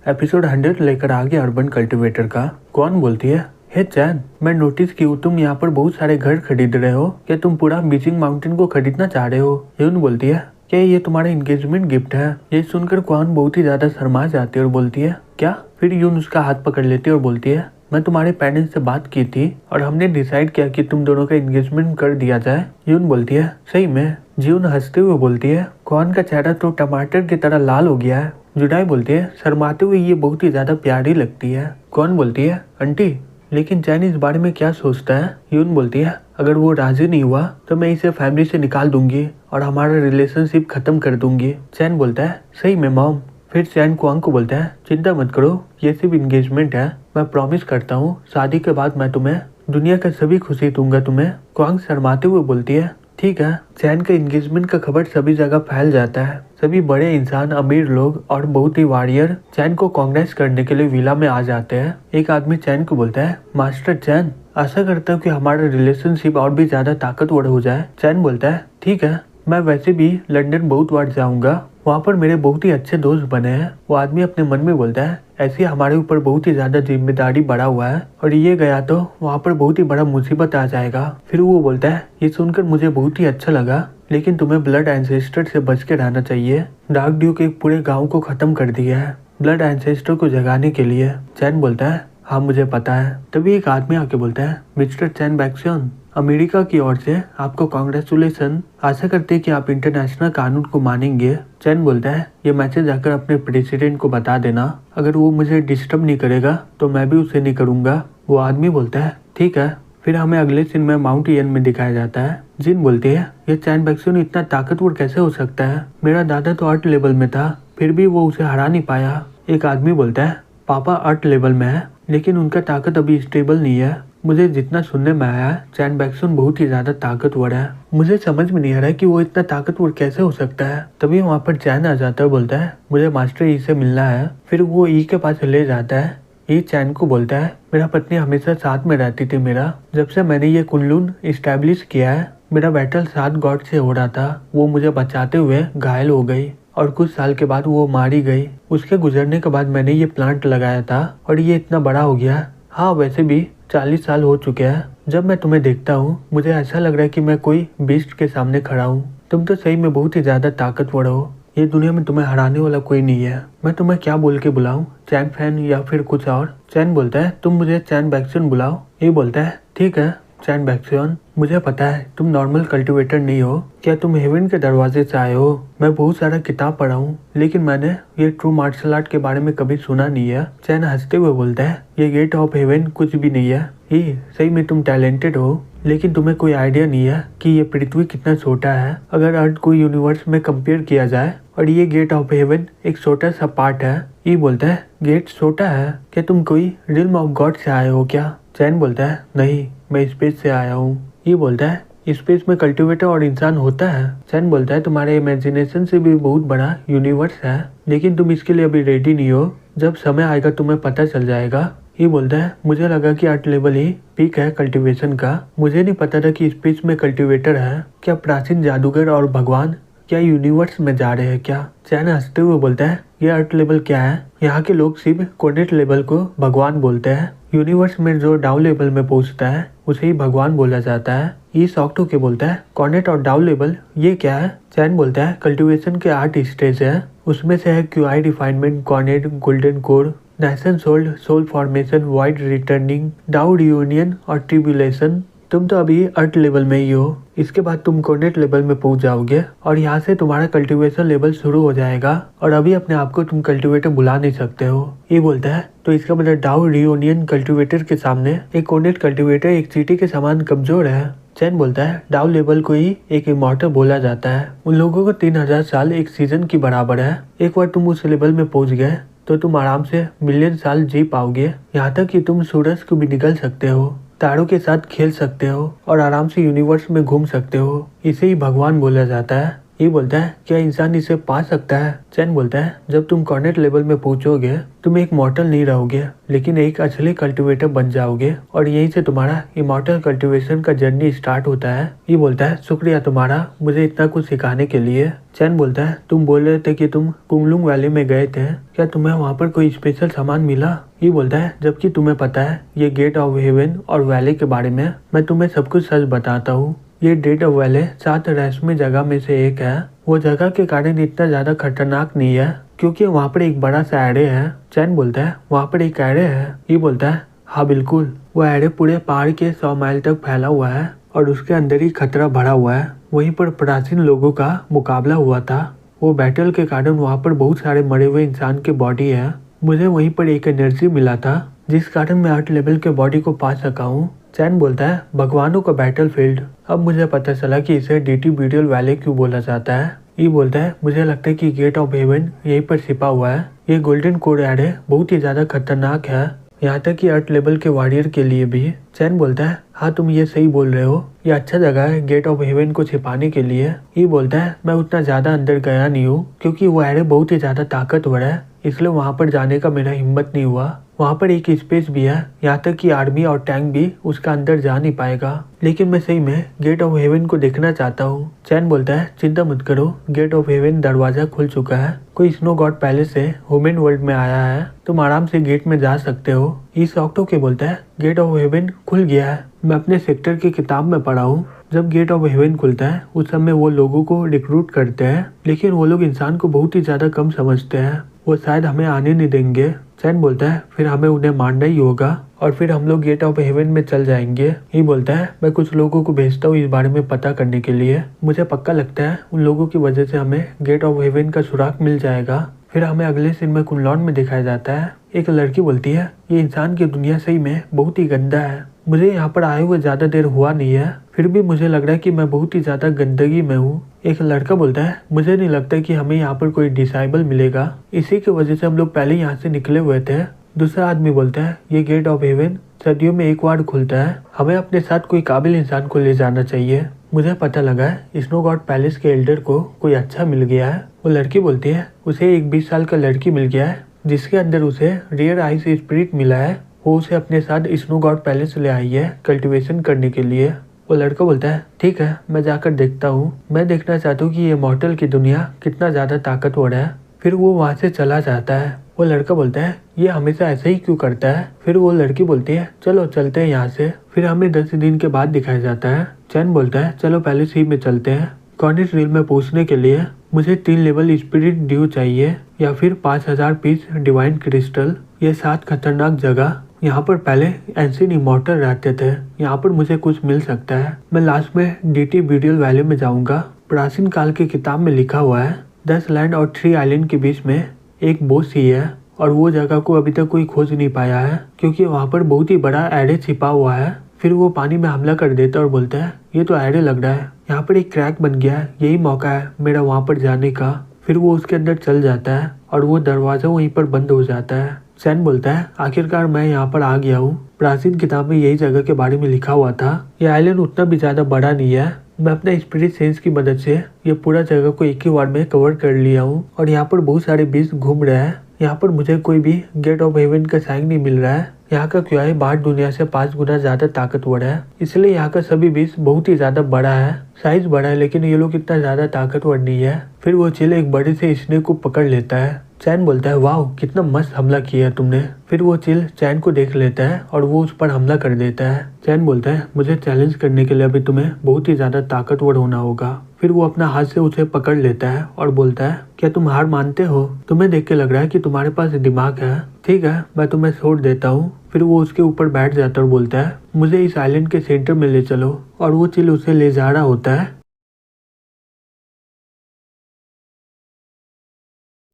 Episode 100 लेकर आ गया urban cultivator का। कौन बोलती है, हे चैन, मैं नोटिस की हूँ तुम यहाँ पर बहुत सारे घर खरीद रहे हो। क्या तुम पूरा बीचिंग माउंटेन को खरीदना चाह रहे हो? यून बोलती है, क्या ये तुम्हारा एंगेजमेंट गिफ्ट है? ये सुनकर क्वान बहुत ही ज्यादा शर्मा जाती है और बोलती है, क्या? फिर यून उसका हाथ पकड़ लेती है और बोलती है, मैं तुम्हारे पेरेंट्स से बात की थी और हमने डिसाइड किया कि तुम दोनों का एंगेजमेंट कर दिया जाए। यून बोलती है, सही में? जीवन हंसते हुए बोलती है, क्वान का चेहरा तो टमाटर की तरह लाल हो गया है। जुडाई बोलती है, शर्माते हुए, ये बहुत ही ज्यादा प्यारी लगती है। कौन बोलती है, आंटी, लेकिन चैन इस बारे में क्या सोचता है? यून बोलती है, अगर वो राजी नहीं हुआ तो मैं इसे फैमिली से निकाल दूंगी और हमारा रिलेशनशिप खत्म कर दूंगी। चैन बोलता है, सही में मॉम। फिर चैन क्वांग को बोलता है, चिंता मत करो, ये सिर्फ इंगेजमेंट है। मैं प्रॉमिस करता हूँ शादी के बाद मैं तुम्हें दुनिया का सभी खुशी दूंगा तुम्हें। क्वांग शर्माते हुए बोलती है, ठीक है। चैन का एंगेजमेंट का खबर सभी जगह फैल जाता है। सभी बड़े इंसान, अमीर लोग और बहुत ही वॉरियर चैन को कांग्रेस करने के लिए विला में आ जाते हैं। एक आदमी चैन को बोलता है, मास्टर चैन, आशा करता हूँ कि हमारा रिलेशनशिप और भी ज्यादा ताकतवर हो जाए। चैन बोलता है, ठीक है, मैं वैसे भी लंदन बहुत बार जाऊंगा, वहाँ पर मेरे बहुत ही अच्छे दोस्त बने हैं। वो आदमी अपने मन में बोलता है, ऐसे हमारे ऊपर बहुत ही ज्यादा जिम्मेदारी बढ़ा हुआ है और ये गया तो वहाँ पर बहुत ही बड़ा मुसीबत आ जाएगा। फिर वो बोलता है, ये सुनकर मुझे बहुत ही अच्छा लगा, लेकिन तुम्हें ब्लड एंसेस्टर से बच के रहना चाहिए। डार्क ड्यूक एक पूरे गाँव को खत्म कर दिया है ब्लड एंसेस्टर को जगाने के लिए। चैन बोलता है, हाँ मुझे पता है। तभी एक आदमी आके बोलता है, मिस्टर चैन बैक्सन, अमेरिका की ओर से आपको कांग्रेचुलेसन। आशा करते हैं कि आप इंटरनेशनल कानून को मानेंगे। चैन बोलता है, ये मैसेज जाकर अपने प्रेसिडेंट को बता देना, अगर वो मुझे डिस्टर्ब नहीं करेगा तो मैं भी उसे नहीं करूंगा। वो आदमी बोलता है, ठीक है। फिर हमें अगले सीन में माउंट ईयन में दिखाया जाता है। जिन बोलती है, ये चैन बैक्सन इतना ताकतवर कैसे हो सकता है? मेरा दादा तो 8 लेवल में था, फिर भी वो उसे हरा नहीं पाया। एक आदमी बोलता है, पापा 8 लेवल में है, लेकिन उनका ताकत अभी स्टेबल नहीं है। मुझे जितना सुनने में आया, चैन बैक्सन बहुत ही ज्यादा ताकतवर है। मुझे समझ में नहीं आ रहा है कि वो इतना ताकतवर कैसे हो सकता है। तभी वहाँ पर चैन आ जाता है, बोलता है, मुझे मास्टर ई से मिलना है। फिर वो ई के पास ले जाता है। ये चैन को बोलता है, मेरा पत्नी हमेशा साथ में रहती थी मेरा। जब से मैंने ये कुनलून इस्टेब्लिश किया है, मेरा बैटल 7 गॉड से हो रहा था। वो मुझे बचाते हुए घायल हो गई और कुछ साल के बाद वो मारी गई। उसके गुजरने के बाद मैंने ये प्लांट लगाया था और ये इतना बड़ा हो गया। हाँ, वैसे भी 40 साल हो चुके हैं। जब मैं तुम्हें देखता हूँ मुझे ऐसा लग रहा है कि मैं कोई बीस्ट के सामने खड़ा हूँ। तुम तो सही में बहुत ही ज्यादा ताकतवर हो। ये दुनिया में तुम्हें हराने वाला कोई नहीं है। मैं तुम्हें क्या बोल के बुलाऊं, चैन फैन या फिर कुछ और? चैन बोलता है, तुम मुझे चैन बैक्सन बुलाओ। ये बोलता है, ठीक है चैन बैक्सन, मुझे पता है तुम नॉर्मल कल्टीवेटर नहीं हो। क्या तुम हेवन के दरवाजे से आए हो? मैं बहुत सारा किताब पढ़ा हूँ, लेकिन मैंने ये ट्रू मार्शल आर्ट के बारे में कभी सुना नहीं है। चैन हंसते हुए बोलता है, ये गेट ऑफ हेवन कुछ भी नहीं है। ही सही में तुम टैलेंटेड हो, लेकिन तुम्हें कोई आइडिया नहीं है कि ये पृथ्वी कितना छोटा है। अगर अर्थ को यूनिवर्स में कंपेयर किया जाए और ये गेट ऑफ हेवन एक छोटा सा पार्ट है। ये बोलता है, गेट छोटा है? क्या तुम कोई रिल्म ऑफ गॉड से आए हो क्या? चैन बोलता है, नहीं, मैं स्पेस से आया हूँ। ये बोलता है, स्पेस में कल्टीवेटर और इंसान होता है? चैन बोलता है, तुम्हारे इमेजिनेशन से भी बहुत बड़ा यूनिवर्स है, लेकिन तुम इसके लिए अभी रेडी नहीं हो। जब समय आएगा तुम्हें पता चल जाएगा। ये बोलता है, मुझे लगा कि 8 लेवल ही पीक है कल्टीवेशन का। मुझे नहीं पता था कि स्पेस में कल्टीवेटर है। क्या प्राचीन जादूगर और भगवान क्या यूनिवर्स में जा रहे हैं क्या? चैन हंसते हुए बोलता है, ये 8 लेवल क्या है? यहाँ के लोग सिर्फ कोऑर्डिनेट लेवल को भगवान बोलते हैं। यूनिवर्स में जो डाउन लेवल में पहुँचता है उसे ही भगवान बोला जाता है। ये शॉक्ड होके बोलता है, कोऑर्डिनेट और डाउन लेवल ये क्या है? चैन बोलता है, कल्टीवेशन के 8 स्टेज है, उसमें से है QI refinement, coordinate, golden core, nation sold, soul formation, wide returning, dow reunion और ट्रिब्यूलेशन। तुम तो अभी 8 लेवल में ही हो। इसके बाद तुम कोऑर्डिनेट लेवल में पहुंच जाओगे और यहाँ से तुम्हारा कल्टीवेशन लेवल शुरू हो जाएगा और अभी अपने आप को तुम कल्टीवेटर बुला नहीं सकते हो। ये बोलता है, तो इसका मतलब डाउ रियूनियन कल्टीवेटर के सामने एक कोऑर्डिनेट कल्टीवेटर एक चींटी के समान कमजोर है। चैन बोलता है, डाउ लेवल को ही एक इमॉर्टल बोला जाता है। उन लोगों को 3000 साल एक सीजन की बराबर है। एक बार तुम उस लेवल में पहुंच गए तो तुम आराम से मिलियन साल जी पाओगे। यहाँ तक कि तुम सूरज को भी निकल सकते हो, तारों के साथ खेल सकते हो और आराम से यूनिवर्स में घूम सकते हो। इसे ही भगवान बोला जाता है। ये बोलता है क्या इंसान इसे पा सकता है? चैन बोलता है जब तुम कॉर्नेट लेवल में पहुंचोगे तुम एक मॉर्टल नहीं रहोगे लेकिन एक असली कल्टिवेटर बन जाओगे और यहीं से तुम्हारा इमॉर्टल कल्टिवेशन का जर्नी स्टार्ट होता है। ये बोलता है शुक्रिया तुम्हारा मुझे इतना कुछ सिखाने के लिए। चैन बोलता है तुम बोल रहे थे कि तुम कुंगलुंग वैली में गए थे, क्या तुम्हें वहाँ पर कोई स्पेशल सामान मिला? ये बोलता है जबकि तुम्हें पता है ये गेट ऑफ हेवन और वैली के बारे में, मैं तुम्हें सब कुछ सच बताता हूँ। ये गेट ऑफ वैली 7 रहस्यमय जगह में से एक है। वो जगह के कारण इतना ज्यादा खतरनाक नहीं है क्योंकि वहाँ पर एक बड़ा सा एरे है। चैन बोलता है वहाँ पर एक एरे है? ये बोलता है हाँ बिल्कुल, वो एरे पूरे पहाड़ के 100 माइल तक फैला हुआ है और उसके अंदर ही खतरा भरा हुआ है। वहीं पर प्राचीन लोगों का मुकाबला हुआ था। वो बैटल के कारण वहाँ पर बहुत सारे मरे हुए इंसान के बॉडी है। मुझे वहीं पर एक एनर्जी मिला था जिस कारण मैं 8 लेवल के बॉडी को पा सका हूँ। चैन बोलता है भगवानों का बैटल फील्ड, अब मुझे पता चला कि इसे डीटी ब्यूटियल वैली क्यों बोला जाता है। ये बोलता है मुझे लगता है कि गेट ऑफ हेवन यहीं पर छिपा हुआ है। ये गोल्डन कोर एरे बहुत ही ज्यादा खतरनाक है, यहाँ तक कि 8 लेवल के वॉरियर के लिए भी। चैन बोलता है हाँ तुम ये सही बोल रहे हो, ये अच्छा जगह है गेट ऑफ हेवन को छिपाने के लिए। ये बोलता है मैं उतना ज्यादा अंदर गया नहीं हूँ क्योंकि वो एरे बहुत ही ज्यादा ताकतवर है, इसलिए वहाँ पर जाने का मेरा हिम्मत नहीं हुआ। वहाँ पर एक स्पेस भी है, यहाँ तक कि आर्मी और टैंक भी उसका अंदर जा नहीं पाएगा, लेकिन मैं सही में गेट ऑफ हेवन को देखना चाहता हूँ। चैन बोलता है चिंता मत करो, गेट ऑफ हेवन दरवाजा खुल चुका है, कोई स्नो गॉड पैलेस से ह्यूमन वर्ल्ड में आया है, तुम आराम से गेट में जा सकते हो। इस ऑक्टो के बोलता है गेट ऑफ हेवन खुल गया है, मैं अपने सेक्टर की किताब में पढ़ा हूँ जब गेट ऑफ हेवन खुलता है उस समय वो लोगों को रिक्रूट करते हैं, लेकिन वो लोग इंसान को बहुत ही ज्यादा कम समझते हैं, वो शायद हमें आने नहीं देंगे। चैन बोलता है फिर हमें उन्हें मारना ही होगा और फिर हम लोग गेट ऑफ हेवन में चल जाएंगे। ये बोलता है मैं कुछ लोगों को भेजता हूँ इस बारे में पता करने के लिए, मुझे पक्का लगता है उन लोगों की वजह से हमें गेट ऑफ हेवन का सुराग मिल जाएगा। फिर हमें अगले सीन में कुनलॉन में दिखाया जाता है। एक लड़की बोलती है ये इंसान की दुनिया सही में बहुत ही गंदा है, मुझे यहाँ पर आए हुए ज्यादा देर हुआ नहीं है फिर भी मुझे लग रहा है कि मैं बहुत ही ज्यादा गंदगी में हूँ। एक लड़का बोलता है मुझे नहीं लगता कि हमें यहाँ पर कोई डिसाइबल मिलेगा, इसी की वजह से हम लोग पहले यहाँ से निकले हुए थे। दूसरा आदमी बोलता है ये गेट ऑफ हेवन सदियों में एक बार खुलता है, हमें अपने साथ कोई काबिल इंसान को ले जाना चाहिए। मुझे पता लगा है स्नो गॉड पैलेस के एल्डर को कोई अच्छा मिल गया है। वो लड़की बोलती है उसे एक 20 साल का लड़की मिल गया है जिसके अंदर उसे रेयर आइस स्पिरिट मिला है, वो उसे अपने साथ स्नो गॉड पैलेस ले आई है कल्टीवेशन करने के लिए। वो लड़का बोलता है ठीक है मैं जाकर देखता हूँ, मैं देखना चाहता हूँ कि ये मॉर्टल की दुनिया कितना ज्यादा ताकतवर है। फिर वो वहाँ से चला जाता है। वो लड़का बोलता है ये हमेशा ऐसे ही क्यों करता है? फिर वो लड़की बोलती है चलो चलते हैं यहाँ से। फिर हमें 10 दिन के बाद दिखाया जाता है। चैन बोलता है चलो पहले से ही में चलते हैं। कॉर्निश रील में पहुँचने के लिए मुझे 3 लेवल स्पिरिट ड्यू चाहिए या फिर 5000 पीस डिवाइन क्रिस्टल। ये 7 खतरनाक जगह, यहाँ पर पहले एंशिएंट इमॉर्टल रहते थे, यहाँ पर मुझे कुछ मिल सकता है। मैं लास्ट में डीटी ब्यूटियल वैली में जाऊंगा। प्राचीन काल की किताब में लिखा हुआ है 10 लैंड और 3 आइलैंड के बीच में एक बोस ही है और वो जगह को अभी तक कोई खोज नहीं पाया है क्योंकि वहाँ पर बहुत ही बड़ा एरे छिपा हुआ है। फिर वो पानी में हमला कर देता है और बोलता है ये तो एरे लग रहा है, यहाँ पर एक क्रैक बन गया है, यही मौका है मेरा वहाँ पर जाने का। फिर वो उसके अंदर चल जाता है और वो दरवाजा वहीं पर बंद हो जाता है। सैन बोलता है आखिरकार मैं यहाँ पर आ गया हूँ, प्राचीन किताब में यही जगह के बारे में लिखा हुआ था। ये आइलैंड उतना भी ज्यादा बड़ा नहीं है, मैं अपना स्पिरिट सेंस की मदद से ये पूरा जगह को एक ही बार में कवर कर लिया हूँ और यहाँ पर बहुत सारे बीच घूम रहे हैं। यहाँ पर मुझे कोई भी गेट ऑफ हेवन का साइन नहीं मिल रहा है। यहाँ का क्यूआई बाहर दुनिया से 5 गुना ज्यादा ताकतवर है, इसलिए यहाँ का सभी बीच बहुत ही ज्यादा बड़ा है, साइज बड़ा है, लेकिन ये लोग इतना ज्यादा ताकतवर नहीं है। फिर वो चिल एक बड़े से स्नेक को पकड़ लेता है। चैन बोलता है वाह कितना मस्त हमला किया तुमने। फिर वो चिल चैन को देख लेता है और वो उस पर हमला कर देता है। चैन बोलता है मुझे चैलेंज करने के लिए अभी तुम्हें बहुत ही ज्यादा ताकतवर होना होगा। फिर वो अपना हाथ से उसे पकड़ लेता है और बोलता है क्या तुम हार मानते हो? तुम्हें देख के लग रहा है कि तुम्हारे पास दिमाग है, ठीक है मैं तुम्हें छोड़ देता हूँ। फिर वो उसके ऊपर बैठ जाता है और बोलता है मुझे इस आइलैंड के सेंटर में ले चलो और वो चिल उसे ले जा रहा होता है।